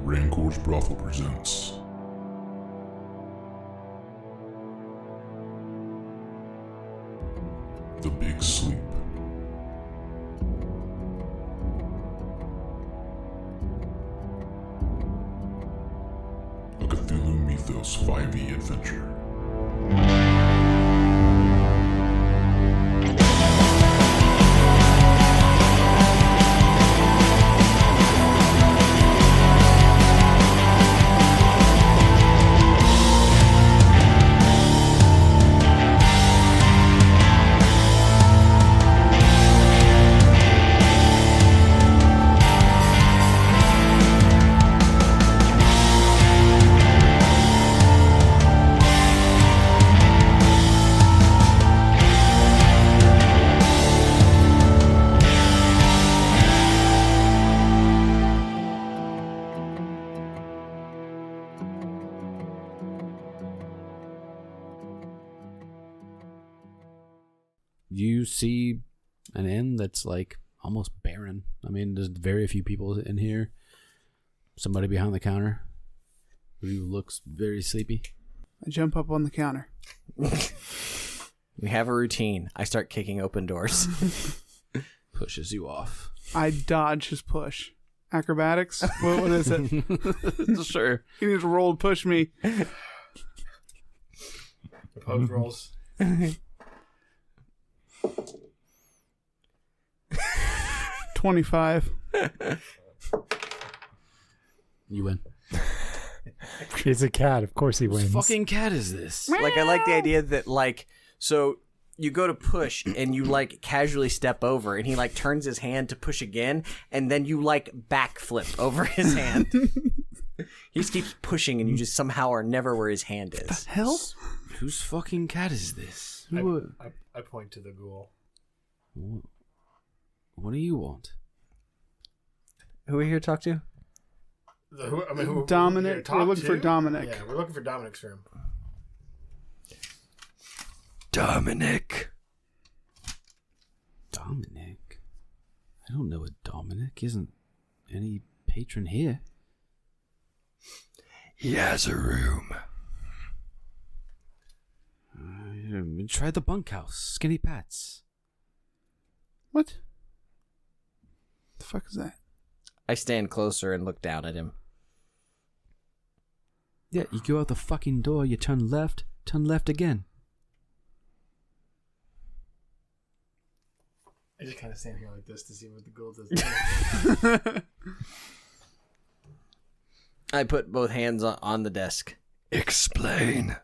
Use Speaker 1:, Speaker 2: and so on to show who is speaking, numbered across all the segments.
Speaker 1: Rancor's Brothel presents The Big Sleep. A Cthulhu Mythos 5e adventure.
Speaker 2: You see an inn that's like almost barren. I mean, there's very few people in here. Somebody behind the counter who looks very sleepy.
Speaker 3: I jump up on the counter.
Speaker 4: We have a routine. I start kicking open doors.
Speaker 2: Pushes you off.
Speaker 3: I dodge his push. Acrobatics? What is it?
Speaker 2: Sure.
Speaker 3: He needs to roll to push me.
Speaker 5: Opposed rolls.
Speaker 3: 25.
Speaker 2: You win.
Speaker 6: He's a cat. Of course he
Speaker 2: Whose
Speaker 6: wins.
Speaker 2: fucking cat is this?
Speaker 4: Like, I like the idea that, like, so you go to push and you, like, casually step over and he, like, turns his hand to push again and then you, like, backflip over his hand. He just keeps pushing and you just somehow are never where his hand is.
Speaker 3: Hell?
Speaker 2: Whose fucking cat is this?
Speaker 5: I point to the ghoul.
Speaker 2: What do you want?
Speaker 4: Who are we here to talk to?
Speaker 3: Dominik. We're looking for Dominik.
Speaker 5: Yeah, we're looking for Dominik's room.
Speaker 2: Dominik. I don't know a Dominik. Isn't any patron here?
Speaker 7: He has a room.
Speaker 2: Try the bunkhouse. Skinny Pat's.
Speaker 3: What? The fuck is that?
Speaker 4: I stand closer and look down at him.
Speaker 2: Yeah, you go out the fucking door, you turn left again.
Speaker 5: I just kind of stand here like this to see what the ghoul does.
Speaker 4: I put both hands on the desk.
Speaker 7: Explain.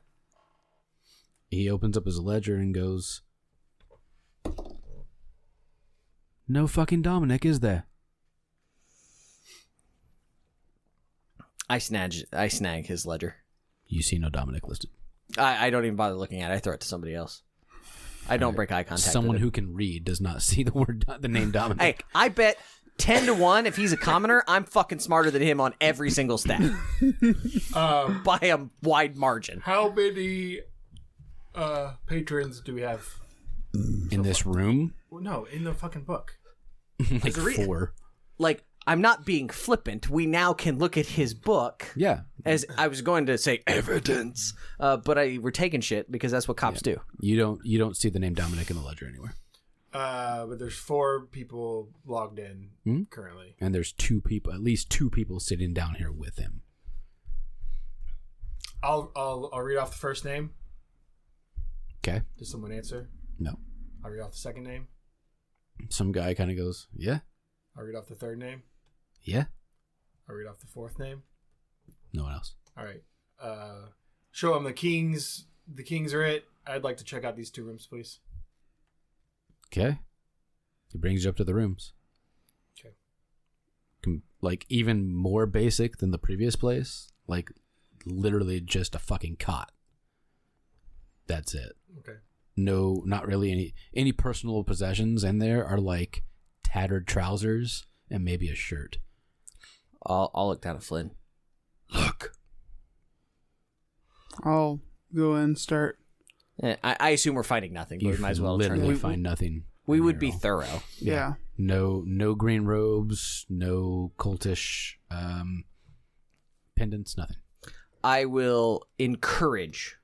Speaker 2: He opens up his ledger and goes, "No fucking Dominik, is there?"
Speaker 4: I snag his ledger.
Speaker 2: You see no Dominik listed.
Speaker 4: I don't even bother looking at it. I throw it to somebody else. I don't break eye contact.
Speaker 2: Someone
Speaker 4: with
Speaker 2: who can read does not see the name Dominik.
Speaker 4: Hey, I bet 10-1 if he's a commoner, I'm fucking smarter than him on every single stat. By a wide margin.
Speaker 5: How many patrons do we have?
Speaker 2: In this room?
Speaker 5: Well, no, in the fucking book.
Speaker 2: Like 4.
Speaker 4: Like, I'm not being flippant. We now can look at his book.
Speaker 2: Yeah.
Speaker 4: As I was going to say evidence, but we're taking shit because that's what cops do.
Speaker 2: You don't see the name Dominik in the ledger anywhere.
Speaker 5: But there's 4 people logged in currently.
Speaker 2: And there's at least two people sitting down here with him.
Speaker 5: I'll read off the first name.
Speaker 2: Okay.
Speaker 5: Does someone answer?
Speaker 2: No.
Speaker 5: I'll read off the second name.
Speaker 2: Some guy kind of goes, "Yeah.
Speaker 5: I'll read off the third name.
Speaker 2: Yeah."
Speaker 5: I'll read off the fourth name.
Speaker 2: No one else.
Speaker 5: All right. Show them the kings. The kings are it. I'd like to check out these 2 rooms, please.
Speaker 2: Okay. He brings you up to the rooms.
Speaker 5: Okay.
Speaker 2: Like, even more basic than the previous place. Like, literally just a fucking cot. That's it.
Speaker 5: Okay.
Speaker 2: No, not really any personal possessions in there are like tattered trousers and maybe a shirt.
Speaker 4: I'll look down at Flynn.
Speaker 7: Look.
Speaker 3: I'll go in and start.
Speaker 4: I assume we're finding nothing, but
Speaker 2: You
Speaker 4: we might as well
Speaker 2: literally find nothing.
Speaker 4: We
Speaker 2: in
Speaker 4: would
Speaker 2: here
Speaker 4: be
Speaker 2: at all.
Speaker 4: thorough.
Speaker 3: Yeah.
Speaker 2: No green robes, no cultish pendants, nothing.
Speaker 4: I will encourage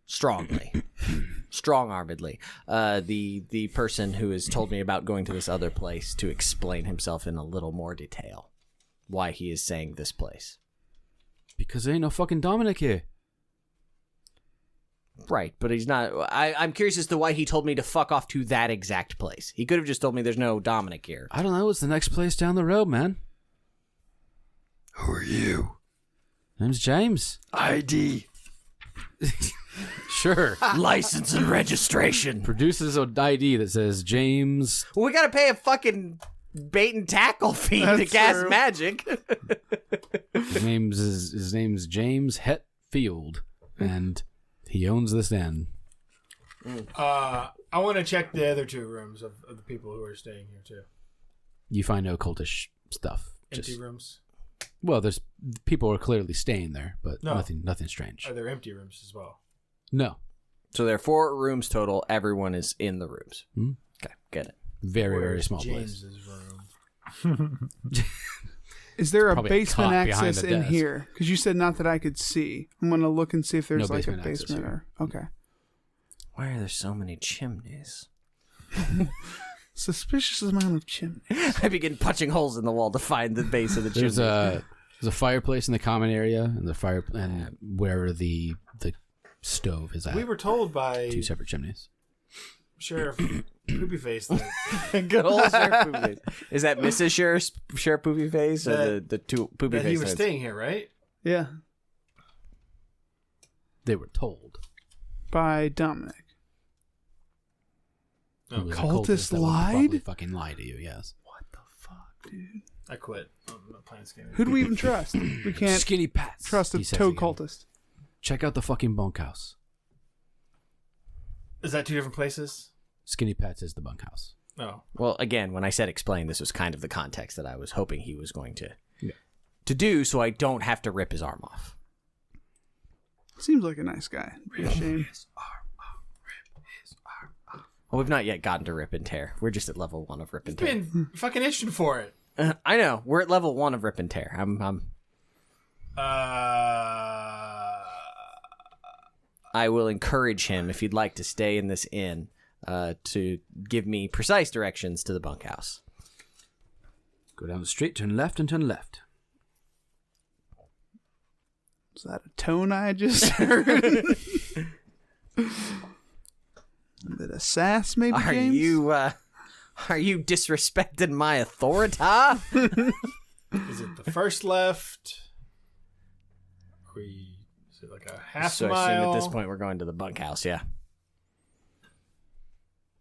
Speaker 4: strongly, strong-armedly, the person who has told me about going to this other place to explain himself in a little more detail. Why he is saying this place.
Speaker 2: Because there ain't no fucking Dominik here.
Speaker 4: Right, but he's not... I'm curious as to why he told me to fuck off to that exact place. He could have just told me there's no Dominik here.
Speaker 2: I don't know. It's the next place down the road, man.
Speaker 7: Who are you?
Speaker 2: Name's James.
Speaker 7: ID.
Speaker 2: Sure.
Speaker 4: License and registration.
Speaker 2: Produces an ID that says James.
Speaker 4: Well, we gotta pay a fucking bait and tackle fee to
Speaker 3: That's
Speaker 4: cast
Speaker 3: true.
Speaker 4: magic.
Speaker 2: His name's James Hetfield, and he owns this inn.
Speaker 5: I want to check the other 2 rooms of the people who are staying here too.
Speaker 2: You find no cultish stuff.
Speaker 5: Empty rooms.
Speaker 2: Well, there's people are clearly staying there, but
Speaker 5: No.
Speaker 2: nothing strange.
Speaker 5: Are there empty rooms as well?
Speaker 2: No,
Speaker 4: So there are 4 rooms total. Everyone is in the rooms.
Speaker 2: Hmm.
Speaker 4: Okay, get it.
Speaker 2: very
Speaker 5: Where's
Speaker 2: small place.
Speaker 5: James's room.
Speaker 3: Is there a
Speaker 2: Probably a
Speaker 3: basement
Speaker 2: cot behind
Speaker 3: access
Speaker 2: the
Speaker 3: in
Speaker 2: desk.
Speaker 3: here? Because you said not that I could see. I'm gonna look and see if there's
Speaker 2: No
Speaker 3: like a
Speaker 2: basement access
Speaker 3: basement
Speaker 2: here.
Speaker 3: or okay.
Speaker 4: Why are there so many chimneys?
Speaker 3: Suspicious amount of chimney.
Speaker 4: I begin punching holes in the wall to find the base of the chimney.
Speaker 2: There's a fireplace in the common area, and where the stove is at.
Speaker 5: We were told by
Speaker 2: 2 separate chimneys.
Speaker 5: Sheriff Poopy Face that
Speaker 4: Good old Sheriff Poopy Face. Is that Mrs. Sheriff Poopy Face or
Speaker 5: That-
Speaker 4: the 2 Poopy
Speaker 5: he
Speaker 4: Face?
Speaker 5: was
Speaker 4: heads?
Speaker 5: staying here, right?
Speaker 3: Yeah,
Speaker 2: They were told.
Speaker 3: by Dominik.
Speaker 2: He was a
Speaker 3: Cultist
Speaker 2: cultist that would
Speaker 3: lied?
Speaker 2: probably fucking lie to you, yes.
Speaker 3: What the fuck, dude?
Speaker 5: I quit. I'm not playing this game.
Speaker 3: Who do we even trust? We can't
Speaker 2: Skinny Pats.
Speaker 3: trust a
Speaker 2: he says
Speaker 3: toad
Speaker 2: again.
Speaker 3: cultist.
Speaker 2: Check out the fucking bunkhouse.
Speaker 5: Is that 2 different places?
Speaker 2: Skinny Pats is the bunkhouse.
Speaker 5: No.
Speaker 4: Well, again, when I said explain, this was kind of the context that I was hoping he was going to do, so I don't have to rip his arm off.
Speaker 3: Seems like a nice guy. Be a shame.
Speaker 4: Well, we've not yet gotten to rip and tear. We're just at level 1 of rip and
Speaker 5: He's
Speaker 4: tear.
Speaker 5: been fucking itching for it.
Speaker 4: I know. We're at level 1 of rip and tear. I will encourage him, if he'd like to stay in this inn, to give me precise directions to the bunkhouse.
Speaker 2: Go down the street, turn left, and turn left.
Speaker 3: Is that a tone I just heard? A bit of sass, maybe,
Speaker 4: Are
Speaker 3: James?
Speaker 4: you disrespecting my authority?
Speaker 5: Is it the first left? Is it like a half
Speaker 4: So I
Speaker 5: mile?
Speaker 4: assume at this point we're going to the bunkhouse, yeah.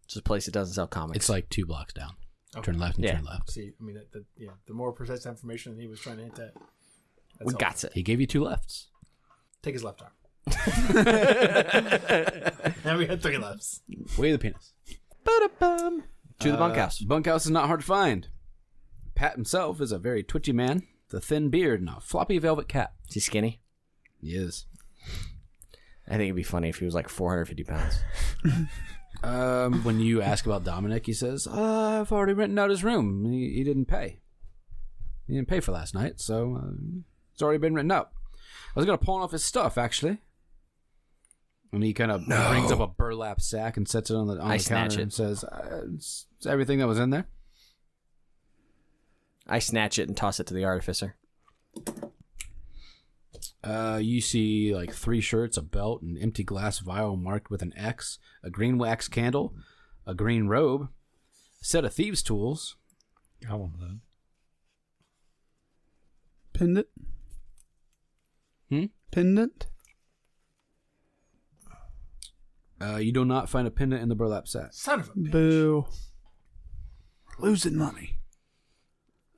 Speaker 4: It's a place that doesn't sell comics.
Speaker 2: It's like 2 blocks down.
Speaker 5: Okay.
Speaker 2: Turn left and
Speaker 4: Yeah.
Speaker 2: turn left.
Speaker 5: See, I mean, the more precise information he was trying to hint at.
Speaker 4: we got it.
Speaker 2: He gave you 2 lefts.
Speaker 5: Take his left arm. Now we had 3 lefts.
Speaker 2: Way the penis.
Speaker 4: To the bunkhouse.
Speaker 2: Bunkhouse is not hard to find. Pat himself is a very twitchy man, with a thin beard and a floppy velvet cap.
Speaker 4: Is he skinny?
Speaker 2: He is.
Speaker 4: I think it'd be funny if he was like 450 pounds.
Speaker 2: When you ask about Dominik, he says, I've already rented out his room. He didn't pay. He didn't pay for last night, so it's already been written out. I was going to pawn off his stuff, actually. And he kind of brings up a burlap sack and sets it on the
Speaker 4: snatch
Speaker 2: counter
Speaker 4: it.
Speaker 2: and says, it's everything that was in there.
Speaker 4: I snatch it and toss it to the Artificer.
Speaker 2: You see like 3 shirts, a belt, an empty glass vial marked with an X, a green wax candle, a green robe, a set of thieves' tools.
Speaker 6: I want that.
Speaker 3: Pendant? Pendant?
Speaker 2: You do not find a pendant in the burlap sack.
Speaker 5: Son of a bitch.
Speaker 3: Boo. Losing money.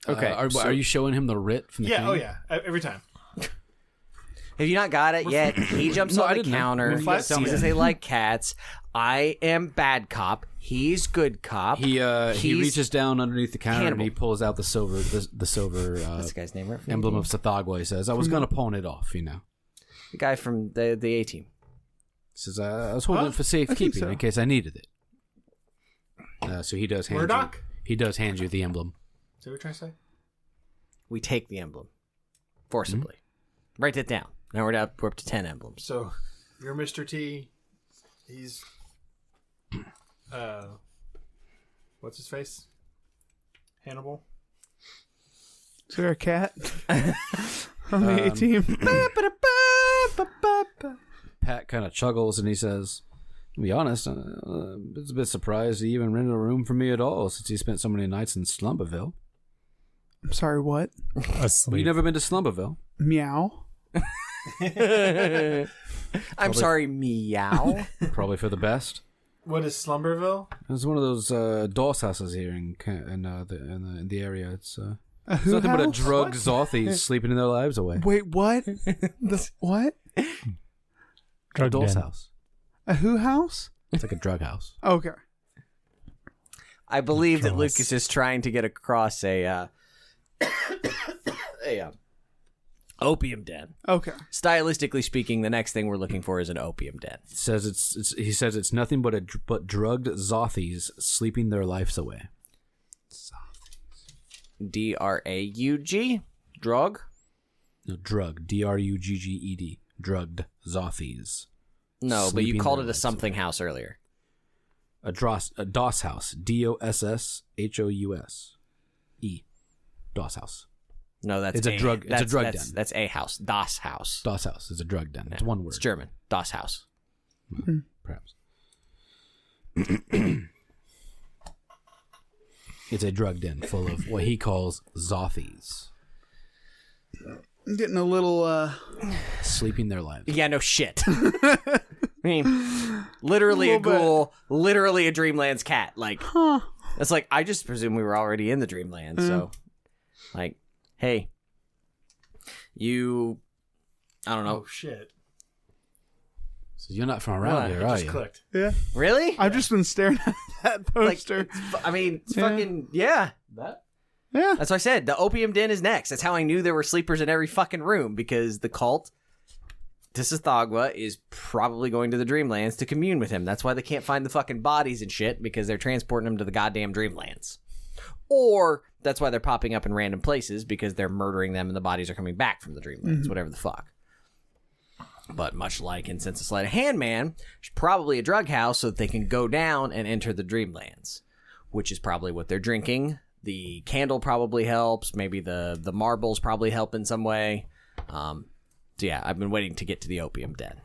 Speaker 4: Okay,
Speaker 2: Are you showing him the writ from the
Speaker 5: Yeah,
Speaker 2: king?
Speaker 5: oh yeah. Every time.
Speaker 4: Have you not got it yet? He jumps
Speaker 2: No, I
Speaker 4: on the
Speaker 2: didn't know.
Speaker 4: counter,
Speaker 2: When you guys tell me
Speaker 4: sees as
Speaker 2: that.
Speaker 4: they like cats. I am bad cop. He's good cop.
Speaker 2: He
Speaker 4: He's-
Speaker 2: reaches down underneath the counter
Speaker 4: Hannibal.
Speaker 2: and he pulls out the silver
Speaker 4: What's the guy's name? Right?
Speaker 2: emblem of Sathagwa. He says, I was going to pawn it off, you know.
Speaker 4: The guy from the A team.
Speaker 2: He says, I was holding it for
Speaker 3: I think
Speaker 2: safekeeping
Speaker 3: so.
Speaker 2: in case I needed it. So he does hand you,
Speaker 5: Murdoch?
Speaker 2: he does hand you the emblem.
Speaker 5: Is that what you're trying to say?
Speaker 4: We take the emblem forcibly. Write that down. Now we're up to 10 emblems.
Speaker 5: So, you're Mr. T. He's what's his face? Hannibal.
Speaker 3: Is there a cat on the A team?
Speaker 2: Pat kind of chuckles and he says, to be honest, it's a bit surprised he even rented a room for me at all since he spent so many nights in Slumberville.
Speaker 3: I'm sorry, what?
Speaker 2: Well,
Speaker 6: Asleep.
Speaker 2: you never been to Slumberville?
Speaker 3: Meow.
Speaker 4: I'm sorry, meow.
Speaker 2: Probably for the best.
Speaker 5: What is Slumberville?
Speaker 2: It's one of those DOS houses here in the area. It's
Speaker 3: A
Speaker 2: it's
Speaker 3: who
Speaker 2: nothing but a
Speaker 3: house?
Speaker 2: drug zothies sleeping their lives away.
Speaker 3: Wait, what? What?
Speaker 6: Drug
Speaker 2: DOS
Speaker 6: den.
Speaker 2: house.
Speaker 3: A who house?
Speaker 2: It's like a drug house.
Speaker 3: Okay.
Speaker 4: I believe that
Speaker 6: Draws.
Speaker 4: Lucas is trying to get across a opium den.
Speaker 3: Okay.
Speaker 4: Stylistically speaking, the next thing we're looking for is an opium den.
Speaker 2: He says it's nothing but drugged zothies sleeping their lives away.
Speaker 4: D-R-A-U-G? Drug?
Speaker 2: No, drug. D-R-U-G-G-E-D. Drugged zothies.
Speaker 4: No, but you
Speaker 2: Sleeping
Speaker 4: called
Speaker 2: their
Speaker 4: it a
Speaker 2: lives
Speaker 4: something
Speaker 2: away.
Speaker 4: house earlier.
Speaker 2: A DOS house. D-O-S-S-H-O-U-S. E. DOS house.
Speaker 4: No, that's
Speaker 2: It's a drug- it's a drug den.
Speaker 4: That's a house. Das House.
Speaker 2: DOS house is a drug den. It's one word.
Speaker 4: It's German. Das House.
Speaker 2: Perhaps. It's a drug den full of what he calls zothies.
Speaker 3: I'm getting a little,
Speaker 2: Sleeping their lives.
Speaker 4: Yeah, no shit. I mean, literally a
Speaker 3: Little bit.
Speaker 4: ghoul, literally a Dreamlands cat. Like,
Speaker 3: huh.
Speaker 4: it's like, I just presume we were already in the Dreamlands. So, like, hey, you, I don't know.
Speaker 5: Oh shit!
Speaker 2: So you're not from around
Speaker 4: What?
Speaker 2: here,
Speaker 5: It
Speaker 2: are
Speaker 5: just
Speaker 2: you?
Speaker 5: clicked.
Speaker 3: Yeah.
Speaker 4: Really?
Speaker 3: I've just been staring at that
Speaker 4: Like,
Speaker 3: poster.
Speaker 4: I mean, it's
Speaker 3: Yeah.
Speaker 4: fucking, yeah.
Speaker 3: Yeah.
Speaker 4: That's what I said. The opium den is next. That's how I knew there were sleepers in every fucking room, because the cult, Tissathagwa, is probably going to the Dreamlands to commune with him. That's why they can't find the fucking bodies and shit, because they're transporting them to the goddamn Dreamlands. Or that's why they're popping up in random places, because they're murdering them and the bodies are coming back from the Dreamlands, whatever the fuck. But much like in Sense of Sleight of Hand Man, it's probably a drug house so that they can go down and enter the Dreamlands, which is probably what they're drinking. The candle probably helps. Maybe the marbles probably help in some way. So yeah, I've been waiting to get to the opium den,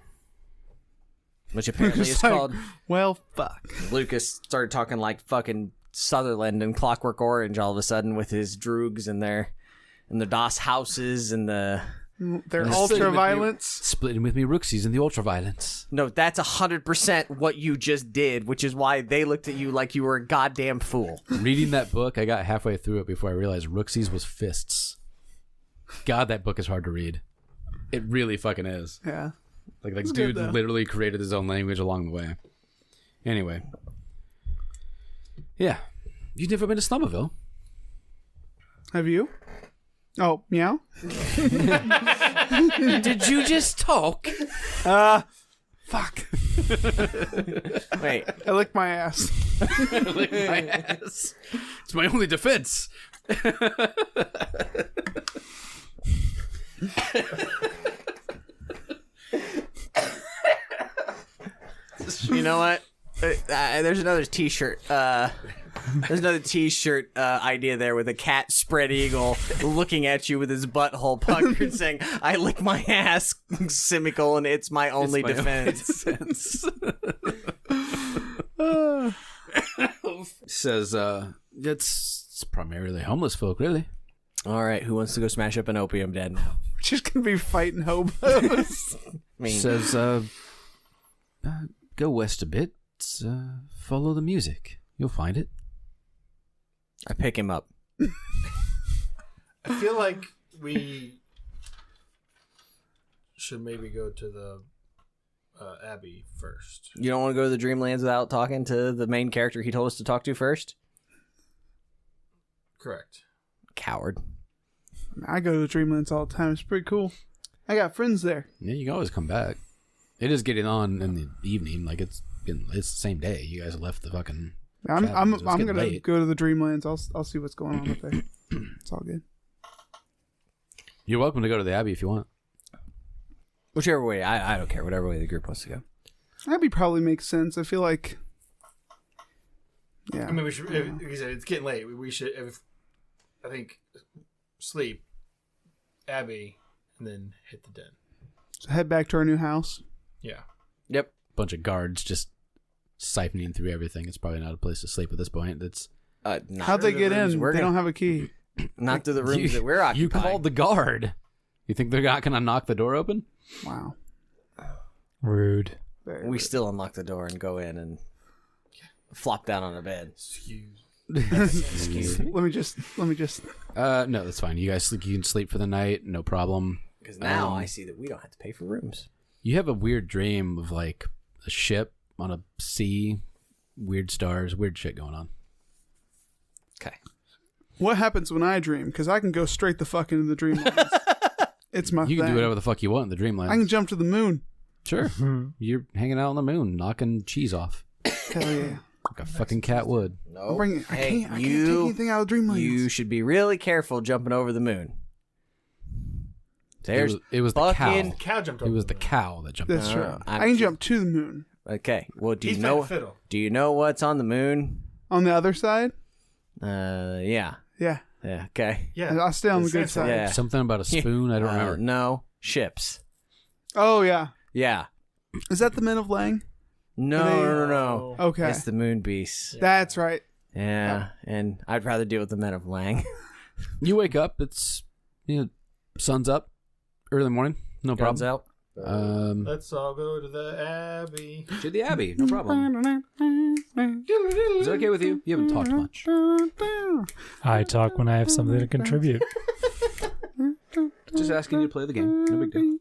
Speaker 4: which apparently
Speaker 3: Lucas
Speaker 4: is
Speaker 3: like,
Speaker 4: called.
Speaker 3: well, fuck.
Speaker 4: Lucas started talking like fucking Sutherland and Clockwork Orange all of a sudden with his droogs and their DOS houses and the.
Speaker 3: They're
Speaker 2: Let's
Speaker 3: ultra
Speaker 2: see.
Speaker 3: violence.
Speaker 2: Splitting with me Rooksies in the ultraviolence.
Speaker 4: No, that's 100% what you just did, which is why they looked at you like you were a goddamn fool.
Speaker 2: Reading that book, I got halfway through it before I realized Rooksies was fists. God, that book is hard to read. It really fucking is.
Speaker 3: Yeah.
Speaker 2: Like
Speaker 3: It's
Speaker 2: dude
Speaker 3: good, though.
Speaker 2: literally created his own language along the way. Anyway. Yeah. You've never been to Slumberville?
Speaker 3: Have you? Oh, meow?
Speaker 2: Did you just talk?
Speaker 3: Fuck.
Speaker 4: Wait,
Speaker 3: I licked my ass.
Speaker 2: Lick my ass. It's my only defense.
Speaker 4: you know what? There's another T-shirt. There's another T-shirt idea there with a cat spread eagle looking at you with his butthole puckered, saying, "I lick my ass." Semicolon. It's my only
Speaker 2: It's my only
Speaker 4: defense.
Speaker 2: Says, it's primarily homeless folk, really.
Speaker 4: All right, who wants to go smash up an opium den now?
Speaker 3: Just gonna be fighting hobos.
Speaker 4: I mean,
Speaker 2: Says, go west a bit, follow the music. You'll find it.
Speaker 4: I pick him up.
Speaker 5: I feel like we should maybe go to the Abbey first.
Speaker 4: You don't want to go to the Dreamlands without talking to the main character he told us to talk to first?
Speaker 5: Correct.
Speaker 4: Coward.
Speaker 3: I go to the Dreamlands all the time. It's pretty cool. I got friends there.
Speaker 2: Yeah, you can always come back. It is getting on in the evening. Like, it's the same day. You guys left the fucking...
Speaker 3: I'm
Speaker 2: It's getting
Speaker 3: gonna
Speaker 2: late.
Speaker 3: go to the Dreamlands. I'll see what's going on up there. It's all good.
Speaker 2: You're welcome to go to the Abbey if you want.
Speaker 4: Whichever way, I don't care. Whatever way the group wants to go.
Speaker 3: That'd probably make sense. I feel like. Yeah.
Speaker 5: I mean, we should. Like you said, it's getting late. We should. I think sleep, Abby, and then hit the den.
Speaker 3: So head back to our new house.
Speaker 5: Yeah.
Speaker 4: Yep.
Speaker 2: Bunch of guards just siphoning through everything. It's probably not a place to sleep at this point. It's
Speaker 3: How'd they get in? They don't have a key.
Speaker 4: Not through the rooms that we're occupying.
Speaker 2: You called the guard. You think they're not going to knock the door open?
Speaker 3: Wow.
Speaker 6: Rude.
Speaker 3: Very
Speaker 4: We
Speaker 3: rude.
Speaker 4: still unlock the door and go in and flop down on a bed.
Speaker 3: Let me just.
Speaker 2: No, that's fine. You guys, you can sleep for the night. No problem.
Speaker 4: Because now I see that we don't have to pay for rooms.
Speaker 2: You have a weird dream of like a ship on a sea, weird stars, weird shit going on.
Speaker 4: Okay.
Speaker 3: What happens when I dream? Because I can go straight the fuck into the Dreamlands. It's my
Speaker 2: You
Speaker 3: thing.
Speaker 2: can do whatever the fuck you want in the Dreamlands.
Speaker 3: I can jump to the moon.
Speaker 2: Sure. You're hanging out on the moon, knocking cheese off.
Speaker 3: Hell yeah.
Speaker 2: Like a fucking cat would.
Speaker 4: No.
Speaker 3: I can't take anything out of Dreamlands.
Speaker 4: You should be really careful jumping over the moon. There's
Speaker 2: It was the cow.
Speaker 4: fucking
Speaker 5: Cow jumped
Speaker 2: It
Speaker 5: over
Speaker 2: was
Speaker 5: the
Speaker 2: the
Speaker 5: moon.
Speaker 2: cow that jumped.
Speaker 3: That's
Speaker 2: out.
Speaker 3: true.
Speaker 4: I'm
Speaker 3: I can
Speaker 4: ju-
Speaker 3: jump to the moon.
Speaker 4: Okay. Well, do
Speaker 5: He's
Speaker 4: you
Speaker 5: playing
Speaker 4: know?
Speaker 5: the fiddle.
Speaker 4: Do you know what's on the moon?
Speaker 3: On the other side?
Speaker 4: Yeah.
Speaker 3: Yeah.
Speaker 4: Yeah. Okay.
Speaker 5: Yeah.
Speaker 3: I'll stay on the
Speaker 5: It's
Speaker 3: good
Speaker 5: Samsung.
Speaker 3: side.
Speaker 4: Yeah.
Speaker 2: Something about a spoon. I don't remember.
Speaker 4: No ships.
Speaker 3: Oh, yeah.
Speaker 4: Yeah.
Speaker 3: Is that the Men of Lang?
Speaker 4: No.
Speaker 3: Okay.
Speaker 4: It's the moon beasts.
Speaker 3: That's right.
Speaker 4: Yeah. And I'd rather deal with the men of Lang.
Speaker 2: You wake up. It's sun's up, early morning. No
Speaker 4: Guns
Speaker 2: problem.
Speaker 4: out.
Speaker 5: Let's all go to the Abbey.
Speaker 2: To the Abbey. No problem. Is that okay with you? You haven't talked much.
Speaker 6: I talk when I have something to contribute.
Speaker 2: Just asking you to play the game. No big deal.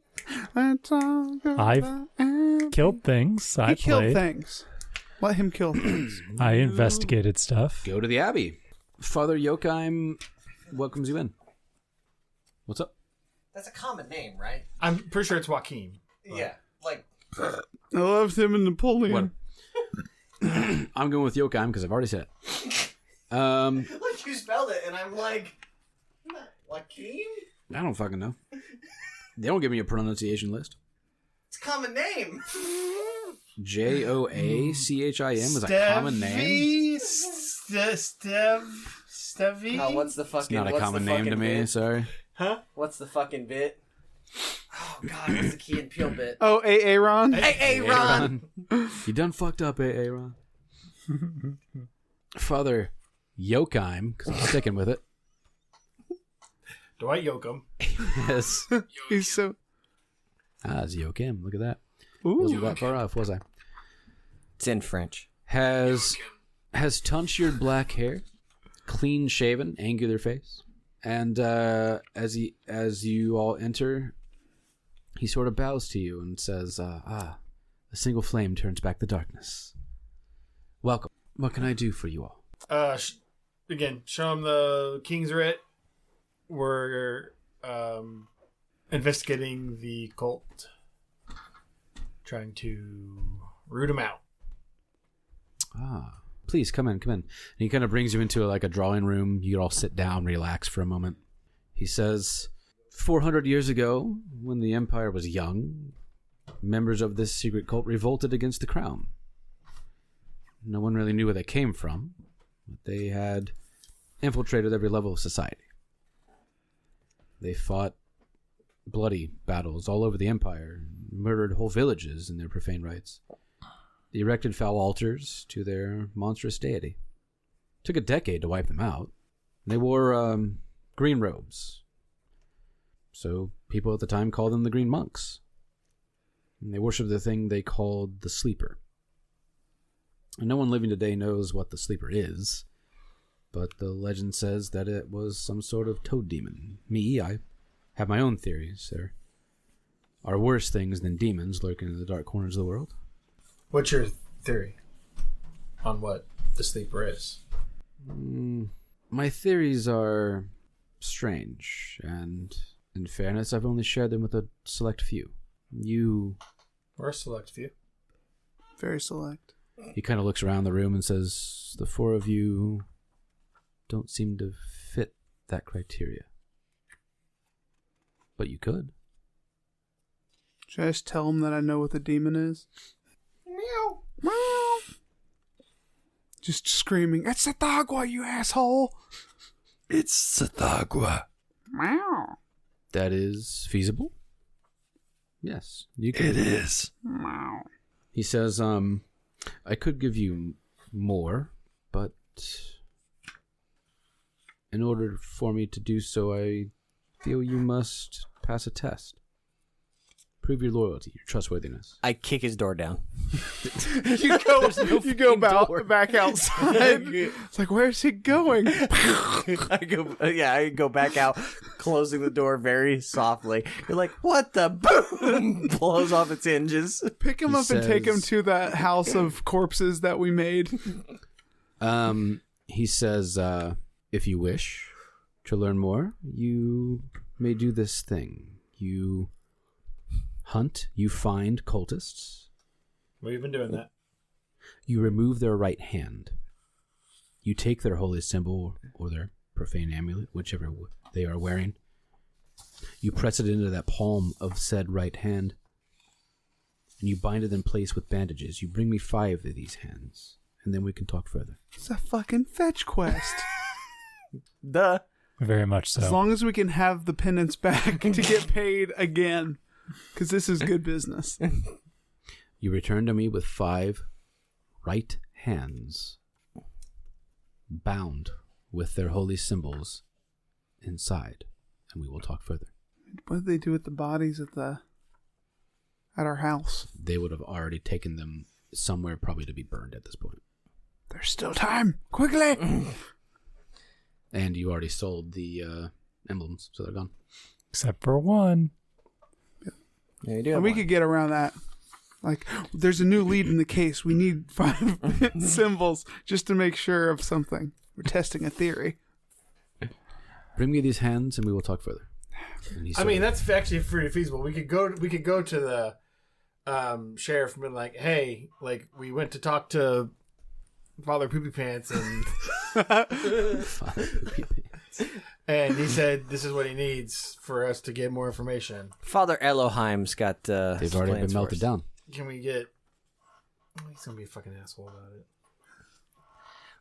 Speaker 6: I've killed things. I
Speaker 3: He killed
Speaker 6: played.
Speaker 3: things. Let him kill things.
Speaker 6: I investigated stuff.
Speaker 2: Go to the Abbey. Father Yochheim welcomes you in. What's up?
Speaker 4: That's a common name, right?
Speaker 5: I'm pretty sure it's Joaquin.
Speaker 4: Yeah. Like.
Speaker 3: I loved him in Napoleon.
Speaker 2: What? I'm going with Yochheim because I've already said it.
Speaker 4: Like you spelled it, and I'm like, Joaquin?
Speaker 2: I don't fucking know. They don't give me a pronunciation list.
Speaker 4: It's a common name.
Speaker 2: Joachim is a common name.
Speaker 5: Stevie?
Speaker 4: Oh, what's the
Speaker 2: It's
Speaker 4: fucking?
Speaker 2: not a
Speaker 4: what's
Speaker 2: common
Speaker 4: the
Speaker 2: name to
Speaker 4: fucking
Speaker 2: me.
Speaker 4: bit?
Speaker 2: Sorry.
Speaker 5: Huh?
Speaker 4: What's the fucking bit? Oh God, what's the Key and Peele bit?
Speaker 3: Oh, Aaron?
Speaker 4: Hey, Ron.
Speaker 2: You done fucked up, Aaron. Father Yochheim, because I'm sticking with it.
Speaker 5: Dwight Yoakam.
Speaker 2: Yes.
Speaker 3: He's so...
Speaker 2: It's Yochheim. Look at that.
Speaker 3: Ooh.
Speaker 2: Wasn't that far off, was I?
Speaker 4: It's in French.
Speaker 2: Has tonsured black hair, clean shaven, angular face, and as you all enter, he sort of bows to you and says, "A single flame turns back the darkness. Welcome. What can I do for you all?"
Speaker 5: Again, show him the King's Writ. We're investigating the cult, trying to root him out.
Speaker 2: Please come in. And he kind of brings you into like a drawing room. You all sit down, relax for a moment. He says, 400 years ago, when the Empire was young, members of this secret cult revolted against the crown. No one really knew where they came from, but they had infiltrated every level of society. They fought bloody battles all over the Empire, murdered whole villages in their profane rites. They erected foul altars to their monstrous deity. Took a decade to wipe them out. They wore green robes. So people at the time called them the Green Monks. And they worshipped the thing they called the Sleeper. And no one living today knows what the Sleeper is, but the legend says that it was some sort of toad demon. I have my own theories. There are worse things than demons lurking in the dark corners of the world.
Speaker 5: What's your theory on what the Sleeper is?
Speaker 2: My theories are strange, and in fairness, I've only shared them with a select few.
Speaker 5: Or a select few.
Speaker 3: Very select.
Speaker 2: He kind of looks around the room and says, the four of you don't seem to fit that criteria. But you could.
Speaker 3: Should I just tell him that I know what the demon is? Meow. Meow. Just screaming, "It's Sathagua, you asshole!"
Speaker 7: It's Sathagua.
Speaker 3: Meow.
Speaker 2: That is feasible. Yes, you can.
Speaker 7: It is.
Speaker 3: Meow.
Speaker 2: He says, I could give you more, but in order for me to do so, I feel you must pass a test. Prove your loyalty, your trustworthiness.
Speaker 4: I kick his door down.
Speaker 3: You go back outside. It's like, where's he going?
Speaker 4: I go back out, closing the door very softly. You're like, what the boom? Blows off its hinges.
Speaker 3: Pick him up and take him to that house of corpses that we made.
Speaker 2: He says, if you wish to learn more, you may do this thing. You hunt, you find cultists.
Speaker 5: We've been doing that.
Speaker 2: You remove their right hand. You take their holy symbol or their profane amulet, whichever they are wearing. You press it into that palm of said right hand, and you bind it in place with bandages. You bring me 5 of these hands, and then we can talk further.
Speaker 3: It's a fucking fetch quest.
Speaker 4: Duh.
Speaker 6: Very much so.
Speaker 3: As long as we can have the penance back to get paid again. Because this is good business.
Speaker 2: You return to me with 5 right hands bound with their holy symbols inside, and we will talk further.
Speaker 3: What did they do with the bodies at our house?
Speaker 2: They would have already taken them somewhere probably to be burned at this point.
Speaker 3: There's still time. Quickly!
Speaker 2: And you already sold the emblems, so they're gone.
Speaker 6: Except for one.
Speaker 4: Yeah, you do
Speaker 3: And
Speaker 4: have
Speaker 3: we
Speaker 4: one.
Speaker 3: could get around that. Like, there's a new lead in the case. We need 5 symbols just to make sure of something. We're testing a theory.
Speaker 2: Bring me these hands, and we will talk further.
Speaker 5: I mean, that's actually pretty feasible. We could go to the sheriff and be like, "Hey, like we went to talk to Father Poopy Pants, and and he said this is what he needs for us to get more information."
Speaker 4: Father Elohim's got.
Speaker 2: They've already been melted down.
Speaker 5: Can we get? Oh, he's gonna be a fucking asshole about it.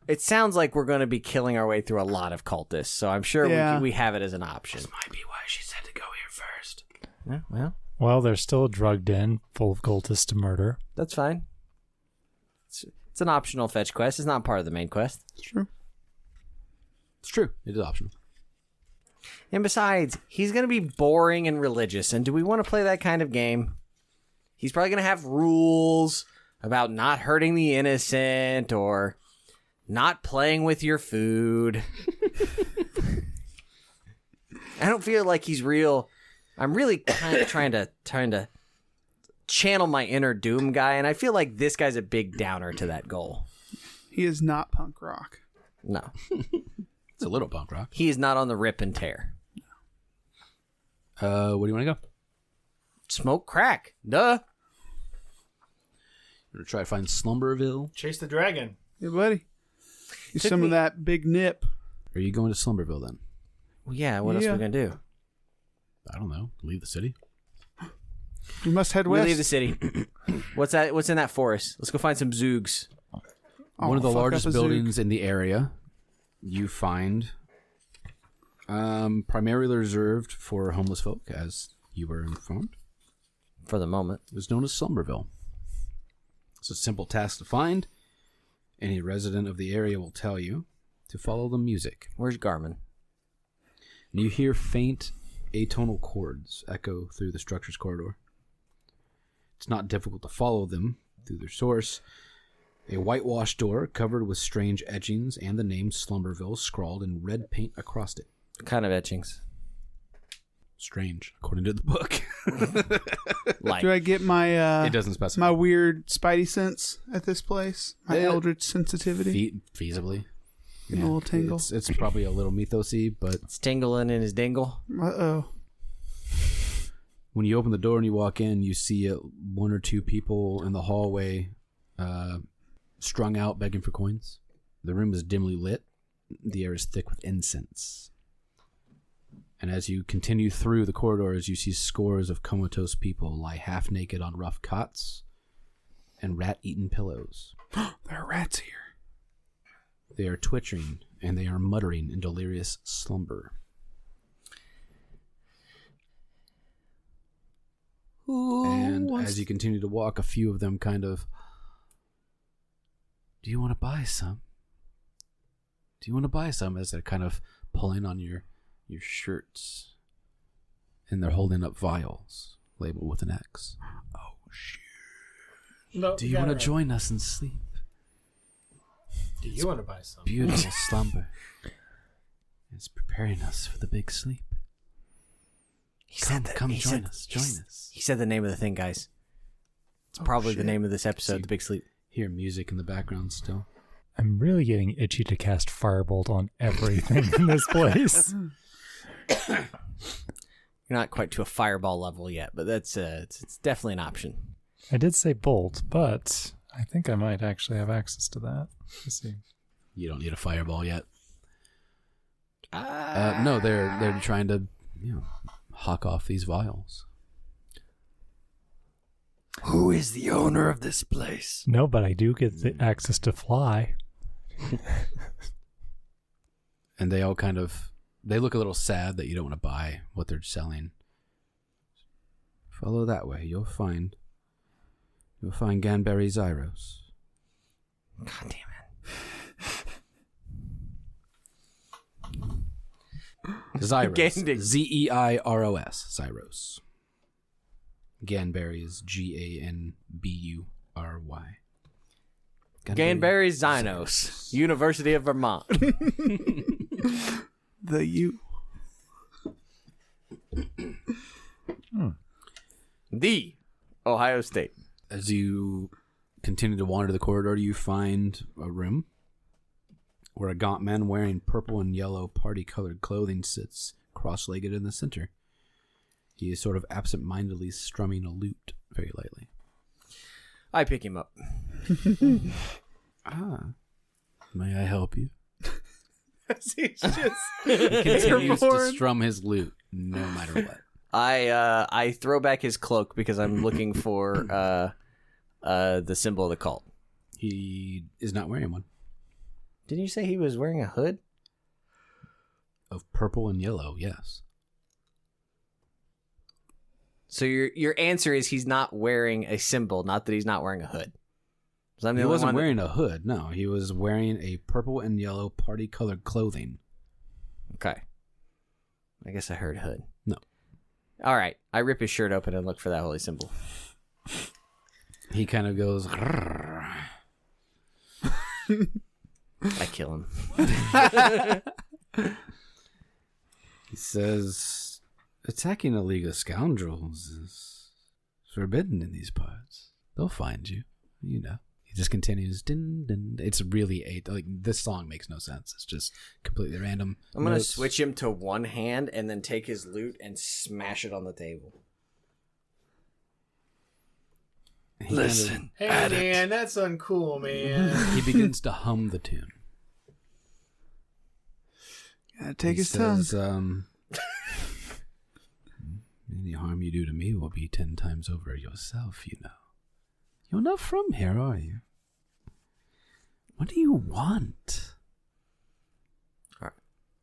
Speaker 4: It sounds like we're going to be killing our way through a lot of cultists, so I'm sure
Speaker 3: Yeah.
Speaker 4: we have it as an option.
Speaker 2: Might be why she said to go here first.
Speaker 4: Yeah, well,
Speaker 6: Well, they're still a drug den full of cultists to murder.
Speaker 4: that's fine. It's an optional fetch quest. It's not part of the main quest.
Speaker 3: It's true.
Speaker 2: It's true. It is optional.
Speaker 4: And besides, he's going to be boring and religious, and do we want to play that kind of game? He's probably going to have rules about not hurting the innocent or not playing with your food. I don't feel like he's real. I'm really kind of trying to channel my inner Doom guy, and I feel like this guy's a big downer to that goal.
Speaker 3: He is not punk rock.
Speaker 4: No,
Speaker 2: It's a little punk rock.
Speaker 4: he is not on the rip and tear.
Speaker 2: Where do you want to go?
Speaker 4: Smoke crack. Duh.
Speaker 2: You're going to try to find Slumberville?
Speaker 5: Chase the dragon.
Speaker 3: Hey, buddy. Get
Speaker 4: Took
Speaker 3: some
Speaker 4: me-
Speaker 3: of that big nip.
Speaker 2: Or are you going to Slumberville then?
Speaker 4: Well, yeah, what else are we going to do?
Speaker 2: I don't know. Leave the city?
Speaker 3: We must head
Speaker 4: We
Speaker 3: west.
Speaker 4: leave the city. What's that? What's in that forest? Let's go find some zoogs.
Speaker 3: Oh,
Speaker 2: One of the
Speaker 3: fuck up
Speaker 2: largest
Speaker 3: a zook.
Speaker 2: buildings in the area you find primarily reserved for homeless folk, as you were informed.
Speaker 4: For the moment.
Speaker 2: It was known as Slumberville. It's a simple task to find. Any resident of the area will tell you to follow the music.
Speaker 4: Where's Garmin?
Speaker 2: And you hear faint atonal chords echo through the structure's corridor. It's not difficult to follow them through their source. A whitewashed door covered with strange etchings and the name Slumberville scrawled in red paint across it.
Speaker 4: What kind of etchings?
Speaker 2: Strange, according to the book.
Speaker 4: Like,
Speaker 3: Do I get my
Speaker 2: It doesn't specify.
Speaker 3: my weird spidey sense at this place? My
Speaker 2: Yeah.
Speaker 3: eldritch sensitivity?
Speaker 2: Feasibly.
Speaker 3: Getting a little tingle.
Speaker 2: It's probably a little mythosy, but
Speaker 4: it's tingling in his dingle.
Speaker 3: Uh-oh.
Speaker 2: when you open the door and you walk in, you see 1 or 2 people in the hallway strung out begging for coins. The room is dimly lit. The air is thick with incense. And as you continue through the corridors, you see scores of comatose people lie half naked on rough cots and rat-eaten pillows.
Speaker 3: There are rats here.
Speaker 2: They are twitching and they are muttering in delirious slumber. And as you continue to walk, a few of them kind of, do you want to buy some? Do you want to buy some? As they're kind of pulling on your shirts. And they're holding up vials labeled with an X. Oh, shit.
Speaker 5: No,
Speaker 2: do you want to join us and sleep?
Speaker 5: Do you want to buy some?
Speaker 2: Beautiful slumber. It's preparing us for the big sleep. Come join us. Join us.
Speaker 4: He said the name of the thing, guys. It's probably the name of this episode, The Big Sleep.
Speaker 2: Hear music in the background still.
Speaker 6: I'm really getting itchy to cast Firebolt on everything in this place.
Speaker 4: You're not quite to a fireball level yet, but that's it's definitely an option.
Speaker 6: I did say bolt, but I think I might actually have access to that. Let's see.
Speaker 2: You don't need a fireball yet. No, they're trying to, hawk off these vials.
Speaker 7: Who is the owner of this place?
Speaker 6: No, but I do get the access to fly.
Speaker 2: And they all they look a little sad that you don't want to buy what they're selling. Follow that way. You'll find Ganberry Zyros.
Speaker 4: God damn it.
Speaker 2: Zyros. Z-E-I-R-O-S. Zyros. Ganberry is G-A-N-B-U-R-Y.
Speaker 4: Ganberry Zynos, University of Vermont.
Speaker 3: The U.
Speaker 4: The Ohio State.
Speaker 2: As you continue to wander the corridor, you find a room where a gaunt man wearing purple and yellow party-colored clothing sits cross-legged in the center. He is sort of absent-mindedly strumming a lute very lightly.
Speaker 4: I pick him up.
Speaker 2: May I help you?
Speaker 5: He's just
Speaker 2: He continues to strum his lute, no matter what.
Speaker 4: I throw back his cloak because I'm looking for the symbol of the cult.
Speaker 2: He is not wearing one.
Speaker 4: Didn't you say he was wearing a hood?
Speaker 2: Of purple and yellow, yes.
Speaker 4: So your answer is he's not wearing a symbol, not that he's not wearing a hood.
Speaker 2: He wasn't wearing a hood, no. He was wearing a purple and yellow party-colored clothing.
Speaker 4: Okay. I guess I heard hood.
Speaker 2: No.
Speaker 4: All right. I rip his shirt open and look for that holy symbol.
Speaker 2: He kind of goes...
Speaker 4: I kill him.
Speaker 2: He says, attacking a league of scoundrels is forbidden in these parts. They'll find you, He just continues. Din, din. It's really this song makes no sense. It's just completely random.
Speaker 4: I'm going to switch him to one hand and then take his lute and smash it on the table.
Speaker 7: Listen,
Speaker 5: hey
Speaker 7: at
Speaker 5: man,
Speaker 7: it.
Speaker 5: that's uncool, man.
Speaker 2: He begins to hum the tune.
Speaker 3: Gotta take
Speaker 2: He
Speaker 3: his time.
Speaker 2: says, any harm you do to me will be 10 times over yourself, You're not from here, are you? What do you want?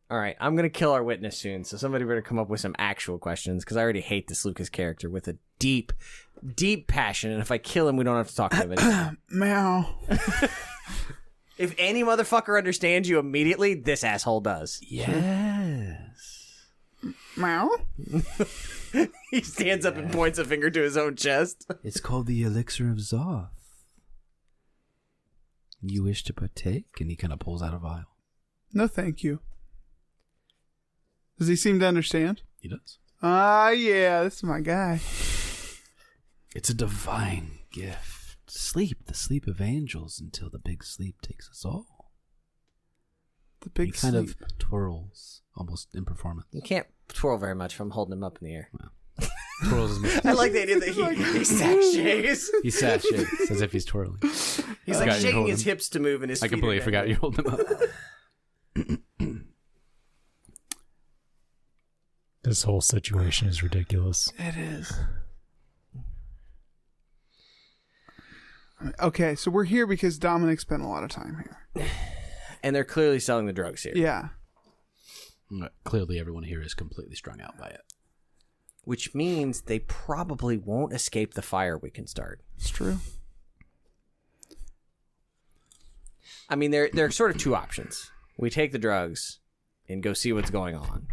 Speaker 4: All right, I'm going to kill our witness soon, so somebody better come up with some actual questions, because I already hate this Lucas character with a deep, deep passion, and if I kill him, we don't have to talk to him anymore.
Speaker 3: Meow.
Speaker 4: If any motherfucker understands you immediately, this asshole does.
Speaker 2: Yes.
Speaker 3: Meow.
Speaker 4: He stands up and points a finger to his own chest.
Speaker 2: It's called the elixir of Zoth. You wish to partake? And he kind of pulls out a vial.
Speaker 3: No, thank you. Does he seem to understand?
Speaker 2: He does.
Speaker 3: Yeah, this is my guy.
Speaker 2: It's a divine gift. Sleep, the sleep of angels, until the big sleep takes us all.
Speaker 3: The big
Speaker 2: He kind
Speaker 3: sleep.
Speaker 2: of twirls, almost in performance.
Speaker 4: You can't twirl very much if I'm holding him up in the air.
Speaker 2: Twirls as much.
Speaker 4: I like the idea that he sachets.
Speaker 2: He sachets as if he's twirling.
Speaker 4: He's
Speaker 2: Forgot
Speaker 4: like
Speaker 2: you
Speaker 4: shaking
Speaker 2: hold
Speaker 4: his
Speaker 2: him.
Speaker 4: hips to move and his
Speaker 2: I
Speaker 4: feet
Speaker 2: completely
Speaker 4: are
Speaker 2: forgot
Speaker 4: bending.
Speaker 2: you rolled him up.
Speaker 6: This whole situation is ridiculous.
Speaker 3: It is. Okay, so we're here because Dominik spent a lot of time here.
Speaker 4: And they're clearly selling the drugs here.
Speaker 3: Yeah.
Speaker 2: Clearly, everyone here is completely strung out by it.
Speaker 4: Which means they probably won't escape the fire we can start.
Speaker 3: It's true.
Speaker 4: I mean, there are sort of two options. We take the drugs and go see what's going on.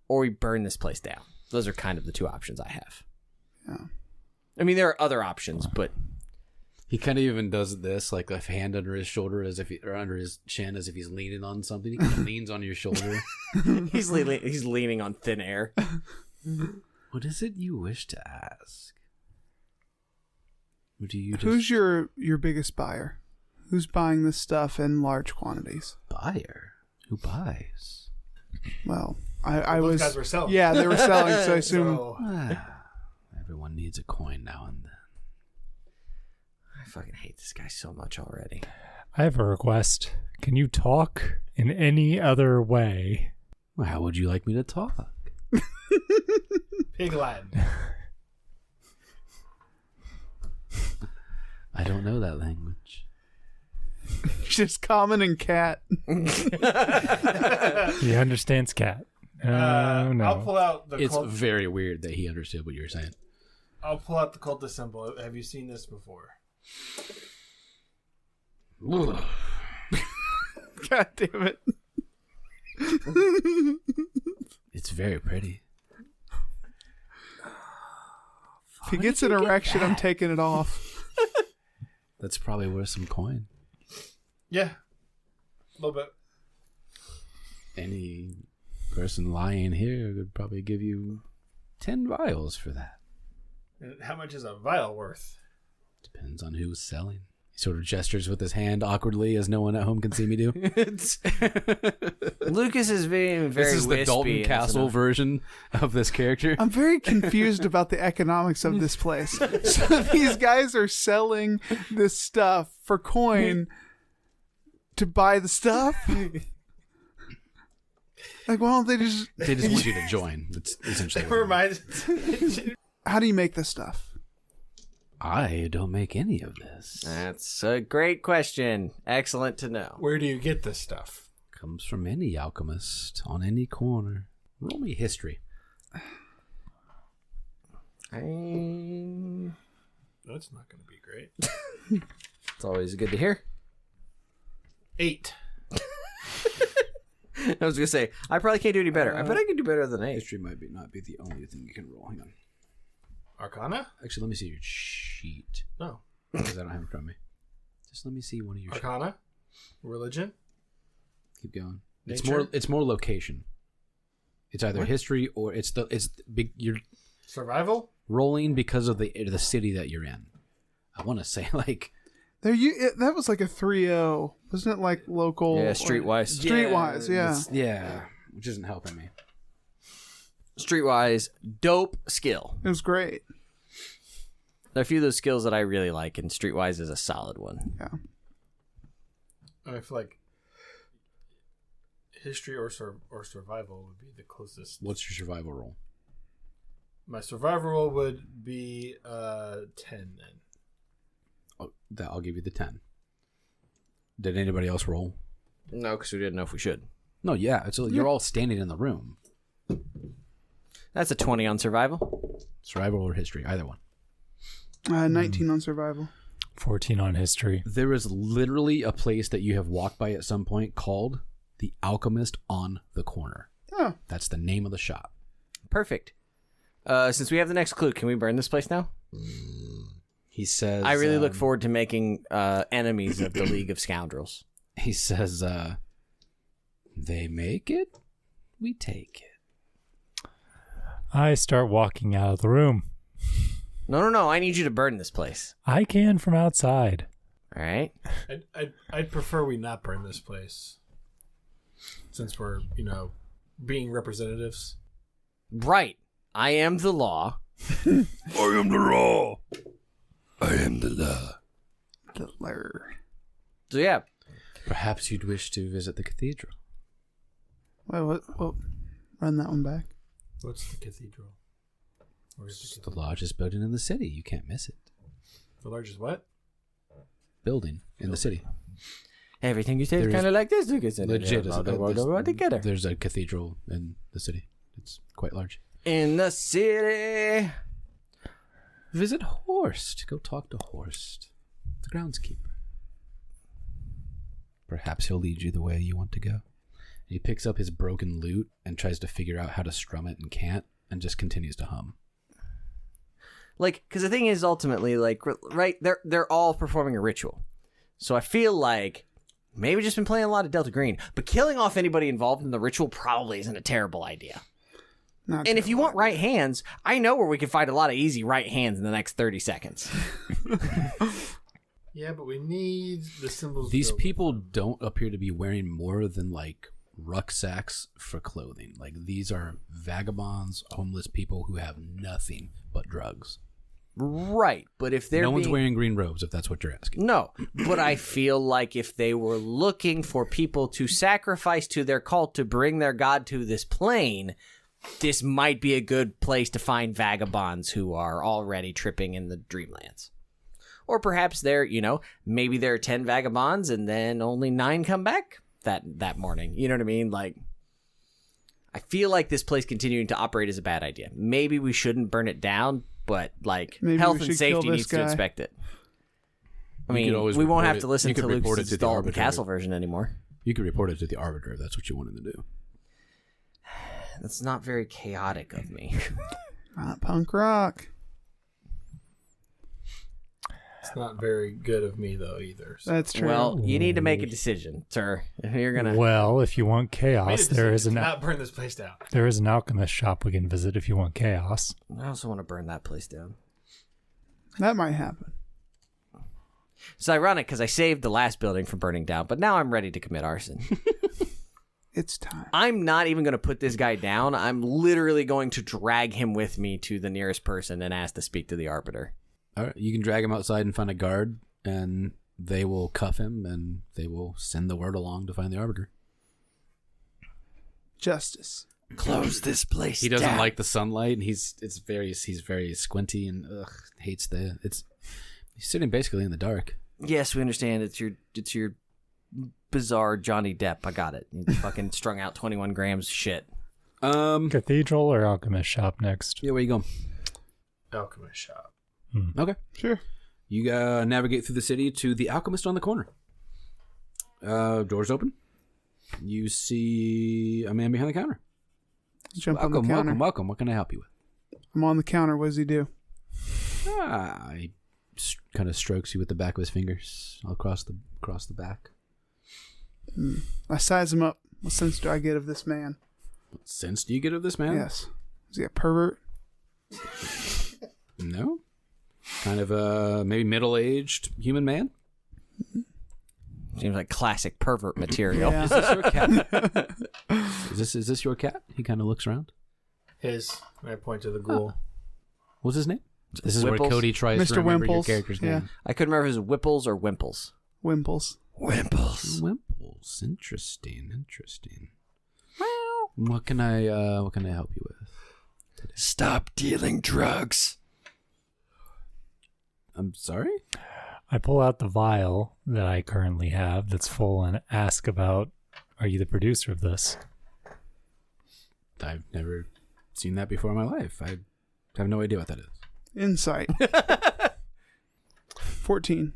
Speaker 4: Or we burn this place down. Those are kind of the two options I have.
Speaker 3: Yeah.
Speaker 4: I mean, there are other options, but...
Speaker 2: He kind of even does this, like a hand under his shoulder, or under his chin, as if he's leaning on something. He kind of leans on your shoulder.
Speaker 4: he's leaning on thin air.
Speaker 2: What is it you wish to ask? Or do you just...
Speaker 3: Who's your biggest buyer? Who's buying this stuff in large quantities?
Speaker 2: buyer? Who buys?
Speaker 3: Well, I
Speaker 5: Those
Speaker 3: was.
Speaker 5: guys were selling.
Speaker 3: Yeah, they were selling, so I assume.
Speaker 5: So,
Speaker 2: Everyone needs a coin now and then.
Speaker 4: I fucking hate this guy so much already.
Speaker 6: I have a request. Can you talk in any other way?
Speaker 2: Well, how would you like me to talk?
Speaker 5: Pig Latin.
Speaker 6: I
Speaker 2: don't know that language.
Speaker 3: Just common and cat.
Speaker 6: He understands cat. No.
Speaker 5: I'll pull out the
Speaker 2: It's
Speaker 5: cult.
Speaker 2: very weird that he understood what you were saying.
Speaker 5: I'll pull out the cultist symbol. Have you seen this before?
Speaker 3: God damn it.
Speaker 2: It's very pretty.
Speaker 3: If he gets an erection, I'm taking it off.
Speaker 2: That's probably worth some coin.
Speaker 5: Yeah. A little bit.
Speaker 2: Any person lying here could probably give you 10 vials for that.
Speaker 5: And how much is a vial worth?
Speaker 2: Depends on who's selling. He sort of gestures with his hand awkwardly, as no one at home can see me do.
Speaker 4: Lucas is being very
Speaker 2: This is the
Speaker 4: wispy
Speaker 2: Dalton
Speaker 4: and
Speaker 2: Castle
Speaker 4: stuff.
Speaker 2: version of this character.
Speaker 3: I'm very confused about the economics of this place. So these guys are selling this stuff for coin to buy the stuff? Like, why don't they just...
Speaker 2: They just want you to join. That's essentially
Speaker 5: It
Speaker 2: what it
Speaker 5: reminds.
Speaker 3: How do you make this stuff?
Speaker 2: I don't make any of this.
Speaker 4: That's a great question. Excellent to know.
Speaker 5: Where do you get this stuff?
Speaker 2: Comes from any alchemist on any corner. Roll me history.
Speaker 5: That's not going to be great.
Speaker 4: It's always good to hear.
Speaker 5: 8.
Speaker 4: I was going to say, I probably can't do any better. I bet I can do better than 8.
Speaker 2: History might not be the only thing you can roll. Hang on.
Speaker 5: Arcana?
Speaker 2: Actually, let me see your sheet.
Speaker 5: No.
Speaker 2: Because I don't have it in front of me. Just let me see one of your sheets.
Speaker 5: Arcana? Religion?
Speaker 2: Keep going.
Speaker 5: Nature?
Speaker 2: It's more location. It's either history or it's big. You're
Speaker 5: Survival?
Speaker 2: rolling because of the city that you're in. I want to say like
Speaker 3: That was like a 3-0. Wasn't it like local?
Speaker 4: Yeah, streetwise.
Speaker 3: Streetwise, yeah.
Speaker 2: yeah, which isn't helping me.
Speaker 4: Streetwise, dope skill.
Speaker 3: It was great.
Speaker 4: There are a few of those skills that I really like, and Streetwise is a solid one.
Speaker 3: Yeah.
Speaker 5: I feel like history or survival would be the closest.
Speaker 2: What's your survival roll?
Speaker 5: My survival roll would be 10 then.
Speaker 2: Oh, I'll give you the 10. Did anybody else roll?
Speaker 4: No, because we didn't know if we should.
Speaker 2: No, yeah. So you're all standing in the room.
Speaker 4: That's a 20 on survival.
Speaker 2: Survival or history, either one.
Speaker 3: 19 on survival.
Speaker 6: 14 on history.
Speaker 2: There is literally a place that you have walked by at some point called the Alchemist on the Corner.
Speaker 3: Oh.
Speaker 2: That's the name of the shop.
Speaker 4: Perfect. Since we have the next clue, can we burn this place now?
Speaker 2: He says...
Speaker 4: I really look forward to making enemies of the League of Scoundrels.
Speaker 2: He says, they make it, we take it.
Speaker 6: I start walking out of the room.
Speaker 4: No. I need you to burn this place.
Speaker 6: I can from outside.
Speaker 4: All right?
Speaker 5: I'd prefer we not burn this place. Since we're, being representatives.
Speaker 4: Right. I am the law.
Speaker 7: I am the law. I am the law.
Speaker 3: The lure.
Speaker 4: So, yeah.
Speaker 2: Perhaps you'd wish to visit the cathedral.
Speaker 3: Wait, what? Run that one back.
Speaker 5: What's the cathedral? Where's the
Speaker 2: It's the
Speaker 5: cathedral?
Speaker 2: largest building in the city. You can't miss it.
Speaker 5: The largest what?
Speaker 2: Building in the city.
Speaker 4: Everything you say is
Speaker 2: There's-
Speaker 4: kind of like this.
Speaker 2: Legit.
Speaker 4: Together.
Speaker 2: There's a cathedral in the city. It's quite large.
Speaker 4: In the city.
Speaker 2: Visit Horst. Go talk to Horst, the groundskeeper. Perhaps he'll lead you the way you want to go. He picks up his broken lute and tries to figure out how to strum it and can't, and just continues to hum.
Speaker 4: Like, because the thing is, ultimately, like, right, they're all performing a ritual. So I feel like maybe just been playing a lot of Delta Green, but killing off anybody involved in the ritual probably isn't a terrible idea.
Speaker 3: Not
Speaker 4: And if you
Speaker 3: terrible.
Speaker 4: want right hands, I know where we can find a lot of easy right hands in the next 30 seconds.
Speaker 5: Yeah, but we need the symbols.
Speaker 2: These
Speaker 5: built.
Speaker 2: people don't appear to be wearing more than like rucksacks for clothing. Like these are vagabonds, homeless people who have nothing but drugs.
Speaker 4: Right, but if they're
Speaker 2: No one's
Speaker 4: being-
Speaker 2: wearing green robes, if that's what you're asking.
Speaker 4: No, but I feel like if they were looking for people to sacrifice to their cult to bring their god to this plane, this might be a good place to find vagabonds who are already tripping in the Dreamlands. Or perhaps maybe there are 10 vagabonds and then only 9 come back that morning. You know what I mean? Like, I feel like this place continuing to operate is a bad idea. Maybe we shouldn't burn it down, but like
Speaker 3: Maybe
Speaker 4: health
Speaker 3: we
Speaker 4: and
Speaker 3: should kill
Speaker 4: safety
Speaker 3: this
Speaker 4: needs to
Speaker 3: guy.
Speaker 4: inspect it. I
Speaker 2: You
Speaker 4: mean,
Speaker 2: could always
Speaker 4: we won't
Speaker 2: report
Speaker 4: have
Speaker 2: it-
Speaker 4: to listen
Speaker 2: you could
Speaker 4: to
Speaker 2: report
Speaker 4: Luke's
Speaker 2: it to the
Speaker 4: installed
Speaker 2: arbiter.
Speaker 4: castle version anymore.
Speaker 2: You could report it to the arbiter if that's what you wanted to do.
Speaker 4: That's not very chaotic of me.
Speaker 3: Not punk rock.
Speaker 5: It's not very good of me though either. So.
Speaker 3: That's true.
Speaker 4: Well, you need to make a decision, sir. If you're gonna.
Speaker 6: Well, if you want
Speaker 5: Made a
Speaker 6: chaos, there is
Speaker 5: decision
Speaker 6: an
Speaker 5: to not burn this place down.
Speaker 6: alchemist shop we can visit if you want chaos.
Speaker 4: I also want to burn that place down.
Speaker 3: That might happen.
Speaker 4: It's ironic because I saved the last building from burning down, but now I'm ready to commit arson.
Speaker 3: It's time.
Speaker 4: I'm not even going to put this guy down. I'm literally going to drag him with me to the nearest person and ask to speak to the arbiter.
Speaker 2: All right, you can drag him outside and find a guard, and they will cuff him, and they will send the word along to find the arbiter.
Speaker 3: Justice.
Speaker 7: Close this place
Speaker 2: He doesn't
Speaker 7: down.
Speaker 2: like the sunlight, and he's very squinty and hates he's sitting basically in the dark.
Speaker 4: Yes, we understand. It's your bizarre Johnny Depp. I got it. You fucking strung out 21 grams of shit.
Speaker 6: Cathedral or alchemist shop next?
Speaker 2: Yeah, where you going?
Speaker 5: Alchemist shop.
Speaker 2: Okay,
Speaker 3: Sure.
Speaker 2: you navigate through the city to the alchemist on the corner. Doors open. You see a man behind the counter.
Speaker 3: Jump on the counter.
Speaker 2: Welcome. What can I help you with?
Speaker 3: I'm on the counter. What does he do?
Speaker 2: He kind of strokes you with the back of his fingers across the back.
Speaker 3: I size him up. What sense do I get of this man?
Speaker 2: What sense do you get of this man?
Speaker 3: Yes. Is he a pervert?
Speaker 2: No. Kind of a maybe middle-aged human man.
Speaker 4: Seems like classic pervert material.
Speaker 3: Yeah.
Speaker 2: Is this your cat? Is this your cat? He kind of looks around.
Speaker 5: His. I point to the ghoul.
Speaker 2: What's his name? This is
Speaker 4: Whimples.
Speaker 2: where Cody tries
Speaker 3: Mr.
Speaker 2: to remember your
Speaker 3: Whimples.
Speaker 2: character's
Speaker 3: Yeah.
Speaker 2: name.
Speaker 4: I couldn't remember if it was Whipples or Whimples.
Speaker 3: Wimples.
Speaker 7: Whimples.
Speaker 2: Whimples. Interesting. What can I help you with?
Speaker 7: Stop dealing drugs.
Speaker 2: I'm sorry?
Speaker 6: I pull out the vial that I currently have that's full and ask about, are you the producer of this?
Speaker 2: I've never seen that before in my life. I have no idea what that is.
Speaker 3: Insight. 14.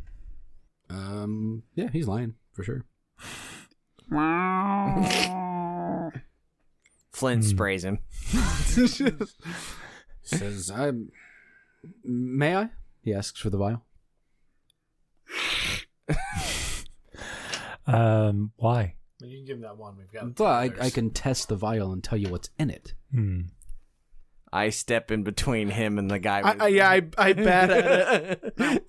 Speaker 2: Yeah, he's lying for sure.
Speaker 4: Flynn sprays him.
Speaker 2: Says, may I? He asks for the vial.
Speaker 6: Why?
Speaker 5: Well, you can give him that one. We've got.
Speaker 2: But I
Speaker 5: others.
Speaker 2: can test the vial and tell you what's in it.
Speaker 4: I step in between him and the guy. with-
Speaker 3: I bat at it.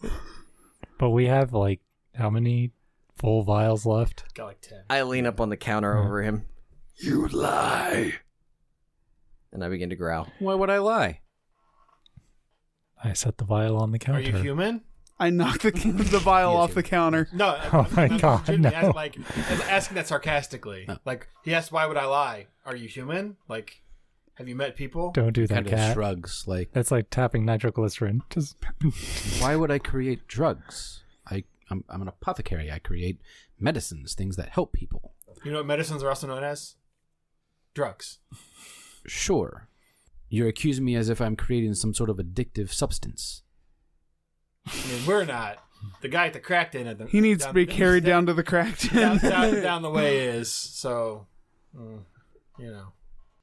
Speaker 6: But we have like how many full vials left?
Speaker 5: Got like 10.
Speaker 4: I lean up on the counter over him
Speaker 7: You lie.
Speaker 4: and I begin to growl.
Speaker 2: Why would I lie?
Speaker 6: I set the vial on the
Speaker 5: Are
Speaker 6: counter.
Speaker 5: you human?
Speaker 3: I knock the vial off the counter.
Speaker 5: No.
Speaker 6: Oh my God,
Speaker 5: legitimately
Speaker 6: no.
Speaker 5: I'm asking that sarcastically. Like he asked, "Why would I lie? Are you human?" Like, Have you met people?
Speaker 6: Don't do that,
Speaker 2: Kind of
Speaker 6: cat.
Speaker 2: shrugs like,
Speaker 6: That's like tapping nitroglycerin. Just
Speaker 2: why would I create drugs? I'm an apothecary. I create medicines, things that help people.
Speaker 5: You know what medicines are also known as? Drugs.
Speaker 2: Sure. You're accusing me as if I'm creating some sort of addictive substance.
Speaker 5: I mean, we're not. The guy at the cracked in at the
Speaker 3: He needs to be carried down to the cracked
Speaker 5: down the way is so. You know,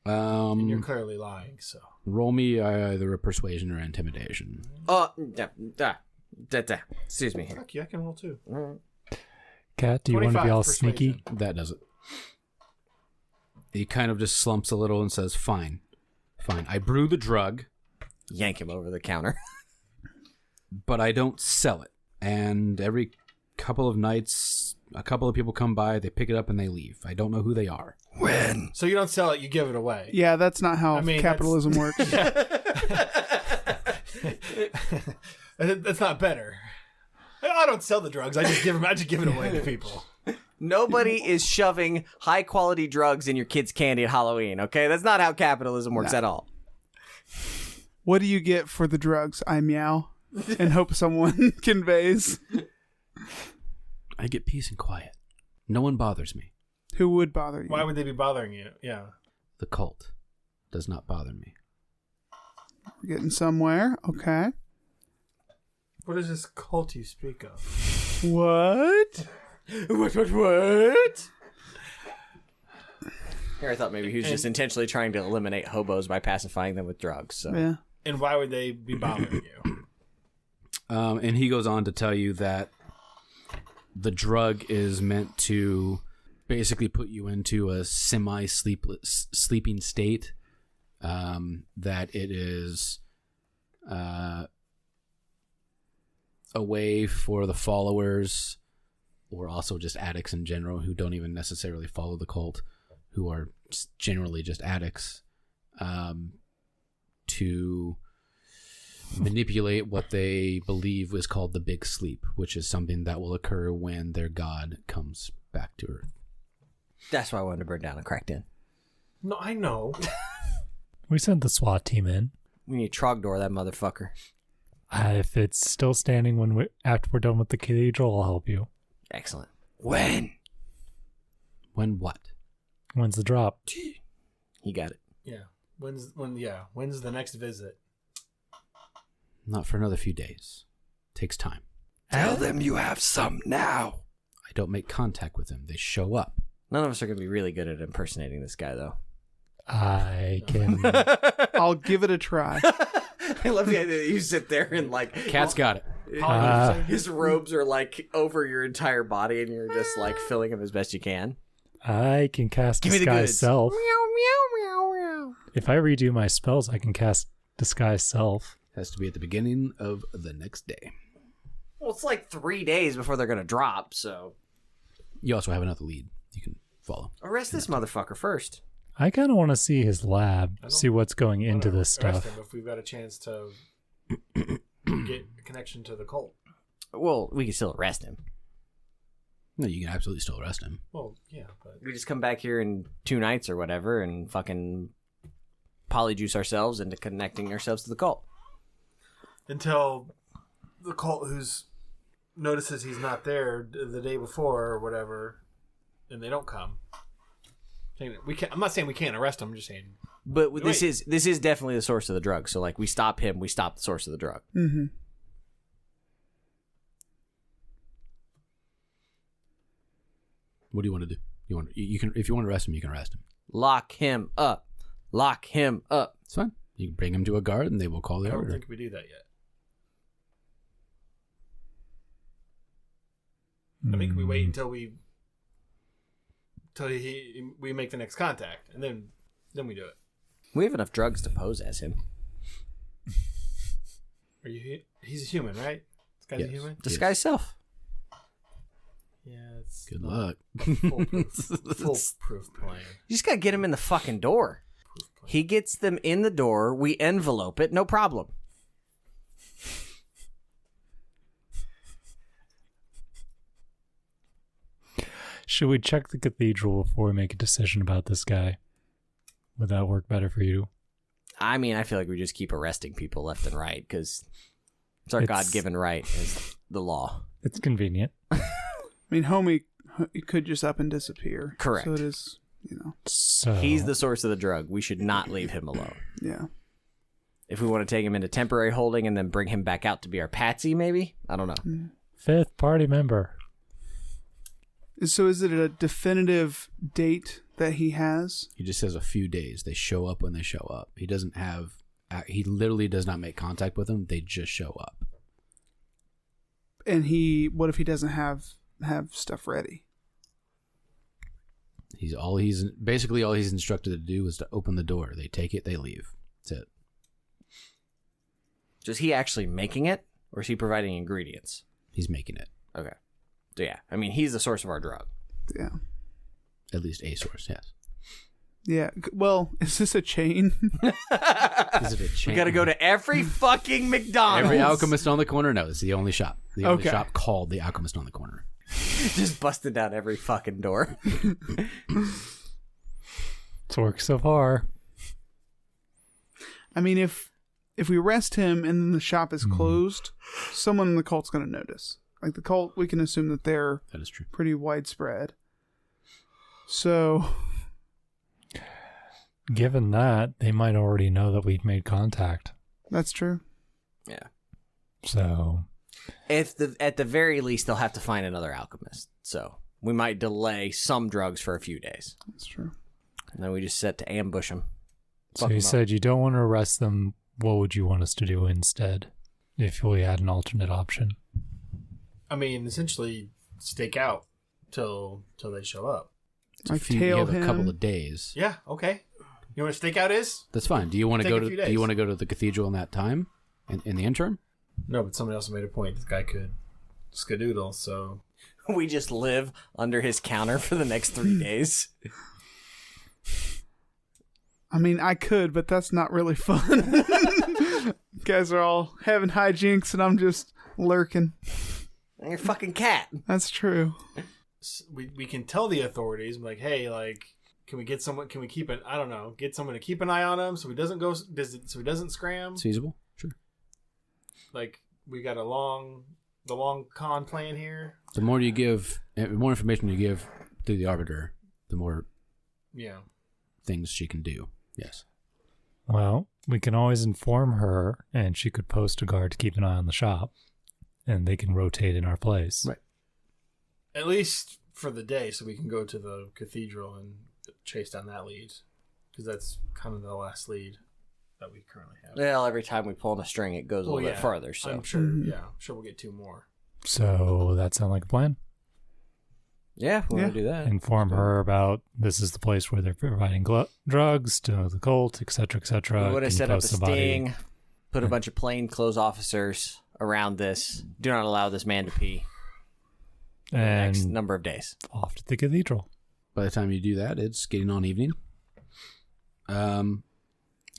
Speaker 5: and you're clearly lying. So
Speaker 2: Roll me either a persuasion or intimidation.
Speaker 4: Excuse me here.
Speaker 5: fuck you, I can roll too.
Speaker 6: cat, do you want to be all sneaky?
Speaker 5: persuasion.
Speaker 2: That does it. He kind of just slumps a little and says, fine. I brew the drug,
Speaker 4: Yank him over the counter.
Speaker 2: but I don't sell it. And every couple of nights, a couple of people come by, they pick it up and they leave. I don't know who they are.
Speaker 7: When?
Speaker 5: So you don't sell it, you give it away.
Speaker 3: Yeah, that's not how
Speaker 5: I mean,
Speaker 3: capitalism works.
Speaker 5: That's not better. I don't sell the drugs. I just give it away to people.
Speaker 4: Nobody is shoving high quality drugs in your kids' candy at Halloween, okay? That's not how capitalism works at all.
Speaker 3: What do you get for the drugs? I meow and hope someone conveys.
Speaker 2: I get peace and quiet. No one bothers me.
Speaker 3: Who would bother you?
Speaker 5: Why would they be bothering you? Yeah.
Speaker 2: The cult does not bother me.
Speaker 3: We're getting somewhere. Okay.
Speaker 5: What is this cult you speak of?
Speaker 3: What?
Speaker 5: What?
Speaker 4: Here, I thought maybe he was just intentionally trying to eliminate hobos by pacifying them with drugs. So.
Speaker 3: Yeah.
Speaker 5: And why would they be bothering you?
Speaker 2: And he goes on to tell you that the drug is meant to basically put you into a sleeping state. That it is a way for the followers, or also just addicts in general who don't even necessarily follow the cult, who are generally just addicts, to manipulate what they believe is called the big sleep, which is something that will occur when their god comes back to Earth.
Speaker 4: That's why I wanted to burn down and cracked in.
Speaker 5: No, I know.
Speaker 6: We sent the SWAT team in.
Speaker 4: We need Trogdor, that motherfucker.
Speaker 6: If it's still standing after we're done with the cathedral, I'll help you.
Speaker 4: Excellent.
Speaker 7: When?
Speaker 2: When what?
Speaker 6: When's the drop?
Speaker 4: He got it.
Speaker 5: Yeah. When's the next visit?
Speaker 2: Not for another few days. Takes time.
Speaker 7: Tell them you have some now.
Speaker 2: I don't make contact with them. They show up.
Speaker 4: None of us are going to be really good at impersonating this guy, though.
Speaker 6: I can.
Speaker 3: I'll give it a try.
Speaker 4: I love the idea that you sit there and, like...
Speaker 2: Cat's got it.
Speaker 4: his robes are, like, over your entire body, and you're just, like, filling him as best you can.
Speaker 6: I can cast
Speaker 4: Give me the
Speaker 6: Disguise
Speaker 4: goods.
Speaker 6: Self.
Speaker 4: Meow, meow, meow, meow.
Speaker 6: If I redo my spells, I can cast Disguise Self.
Speaker 2: Has to be at the beginning of the next day.
Speaker 4: Well, it's like 3 days before they're going to drop, so...
Speaker 2: You also have another lead you can follow.
Speaker 4: Arrest this motherfucker first.
Speaker 6: I kind of want to see his lab, see what's going into this
Speaker 5: Arrest
Speaker 6: stuff.
Speaker 5: him if we've got a chance to get a connection to the cult.
Speaker 4: Well, we can still arrest him.
Speaker 2: No, you can absolutely still arrest him.
Speaker 5: Well, yeah, but
Speaker 4: We just come back here in 2 nights or whatever and fucking polyjuice ourselves into connecting ourselves to the cult.
Speaker 5: until the cult notices he's not there the day before or whatever, and they don't come. I'm not saying we can't arrest him. I'm just saying.
Speaker 4: But this is definitely the source of the drug. So like we stop him, we stop the source of the drug.
Speaker 3: Mm-hmm.
Speaker 2: What do you want to do? You can if you want to arrest him, you can arrest him.
Speaker 4: Lock him up. Lock him up.
Speaker 2: It's fine. You can bring him to a guard, and they will call the
Speaker 5: I don't
Speaker 2: order.
Speaker 5: think we do that yet. I think we wait until we make the next contact, and then we do it.
Speaker 4: We have enough drugs to pose as him.
Speaker 5: He's a human, right? This guy's
Speaker 2: Yes.
Speaker 5: a human.
Speaker 4: Disguise self.
Speaker 5: Yeah, it's
Speaker 2: Good luck.
Speaker 5: foolproof plan.
Speaker 4: You just gotta get him in the fucking door. He gets them in the door. We envelope it. No problem.
Speaker 6: Should we check the cathedral before we make a decision about this guy? Would that work better for you?
Speaker 4: I mean, I feel like we just keep arresting people left and right because it's our God-given right is the law.
Speaker 6: It's convenient.
Speaker 3: I mean, homie could just up and disappear.
Speaker 4: Correct.
Speaker 3: So it is,
Speaker 6: So
Speaker 4: He's the source of the drug. We should not leave him alone.
Speaker 3: yeah.
Speaker 4: If we want to take him into temporary holding and then bring him back out to be our patsy, maybe? I don't know.
Speaker 6: 5th party member.
Speaker 3: So is it a definitive date that he has?
Speaker 2: He just says a few days. They show up when they show up. He doesn't have. He literally does not make contact with them. They just show up.
Speaker 3: And what if he doesn't have stuff ready?
Speaker 2: Basically all he's instructed to do is to open the door. They take it, they leave. That's it.
Speaker 4: So is he actually making it, or is he providing ingredients?
Speaker 2: He's making it.
Speaker 4: Okay. So yeah, I mean, he's the source of our drug.
Speaker 3: Yeah.
Speaker 2: At least a source, yes.
Speaker 3: Yeah. Well, is this a chain?
Speaker 2: Is it a chain?
Speaker 4: We got to go to every fucking McDonald's.
Speaker 2: Every alchemist on the corner? No, it's the only shop. The only
Speaker 3: Okay.
Speaker 2: shop called the alchemist on the corner.
Speaker 4: Just busted down every fucking door.
Speaker 6: It's worked so far.
Speaker 3: I mean, if we arrest him and then the shop is closed, someone in the cult's going to notice. Like the cult, we can assume that they're
Speaker 2: That is true.
Speaker 3: pretty widespread. So,
Speaker 6: Given that, they might already know that we've made contact.
Speaker 3: that's true.
Speaker 4: Yeah.
Speaker 6: So,
Speaker 4: At the very least, they'll have to find another alchemist. So we might delay some drugs for a few days.
Speaker 3: That's true.
Speaker 4: And then we just set to ambush them.
Speaker 6: so you said you don't want to arrest them. What would you want us to do instead if we had an alternate option?
Speaker 5: I mean, essentially, stake out till they show up.
Speaker 2: It's
Speaker 3: Like
Speaker 2: you
Speaker 3: tail
Speaker 2: have a couple
Speaker 3: him.
Speaker 2: of days.
Speaker 5: Yeah, okay. You know what a stakeout is?
Speaker 2: That's fine. Do you want to
Speaker 5: Take
Speaker 2: go
Speaker 5: a
Speaker 2: to?
Speaker 5: few
Speaker 2: Do
Speaker 5: days.
Speaker 2: you want to go to the cathedral in that time, in the interim?
Speaker 5: No, but somebody else made a point. This guy could skadoodle, so...
Speaker 4: We just live under his counter for the next 3 days.
Speaker 3: I mean, I could, but that's not really fun. You guys are all having hijinks and I'm just lurking.
Speaker 4: And your fucking cat.
Speaker 3: That's true.
Speaker 5: We can tell the authorities, like, hey, like, can we get someone? Can we keep an? I don't know. Get someone to keep an eye on him so he doesn't go. So he doesn't scram.
Speaker 2: It's feasible. Sure.
Speaker 5: Like we got the long con plan here.
Speaker 2: The more you give, the more information you give to the arbiter, the more
Speaker 5: Yeah.
Speaker 2: things she can do. Yes.
Speaker 6: Well, we can always inform her, and she could post a guard to keep an eye on the shop, and they can rotate in our place.
Speaker 2: Right.
Speaker 5: At least for the day, so we can go to the cathedral and chase down that lead, because that's kind of the last lead that we currently have.
Speaker 4: Well, every time we pull on a string, it goes a little bit farther. So
Speaker 5: I'm sure. Yeah, I'm sure we'll get 2 more.
Speaker 6: So that sound like a plan?
Speaker 4: yeah, we'll
Speaker 3: Yeah.
Speaker 4: do that.
Speaker 6: Inform her about this is the place where they're providing drugs to the cult, etc., etc.
Speaker 4: We would have set up a sting, put a bunch of plainclothes officers around this. Do not allow this man to pee. Next
Speaker 6: And
Speaker 4: number of days.
Speaker 6: off to the cathedral.
Speaker 2: By the time you do that, it's getting on evening.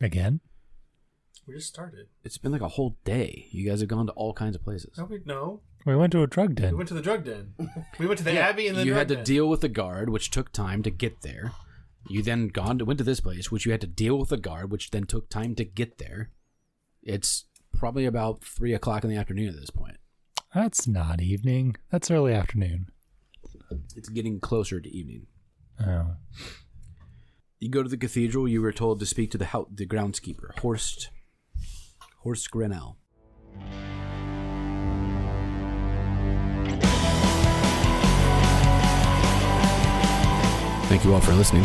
Speaker 6: Again?
Speaker 5: We just started.
Speaker 2: It's been like a whole day. You guys have gone to all kinds of places.
Speaker 5: No.
Speaker 6: We went to a drug
Speaker 5: We
Speaker 6: den.
Speaker 5: went to the drug den. We went to the Abbey and the
Speaker 2: you
Speaker 5: drug
Speaker 2: had to
Speaker 5: den.
Speaker 2: deal with the guard, which took time to get there. You then went to this place, which you had to deal with the guard, which then took time to get there. It's probably about 3:00 in the afternoon at this point.
Speaker 6: That's not evening. That's early afternoon.
Speaker 2: It's getting closer to evening.
Speaker 6: Oh.
Speaker 2: You go to the cathedral. You were told to speak to the groundskeeper, Horst Grinnell. Thank you all for listening.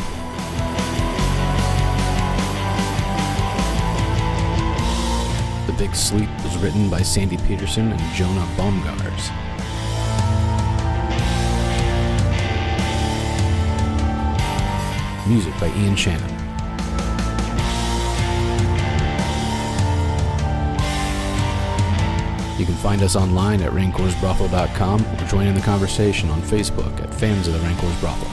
Speaker 2: The Big Sleep was written by Sandy Petersen and Jonah Baumgars. Music by Ian Shannon. You can find us online at rancorsbrothel.com or join in the conversation on Facebook at Fans of the Rancor's Brothel.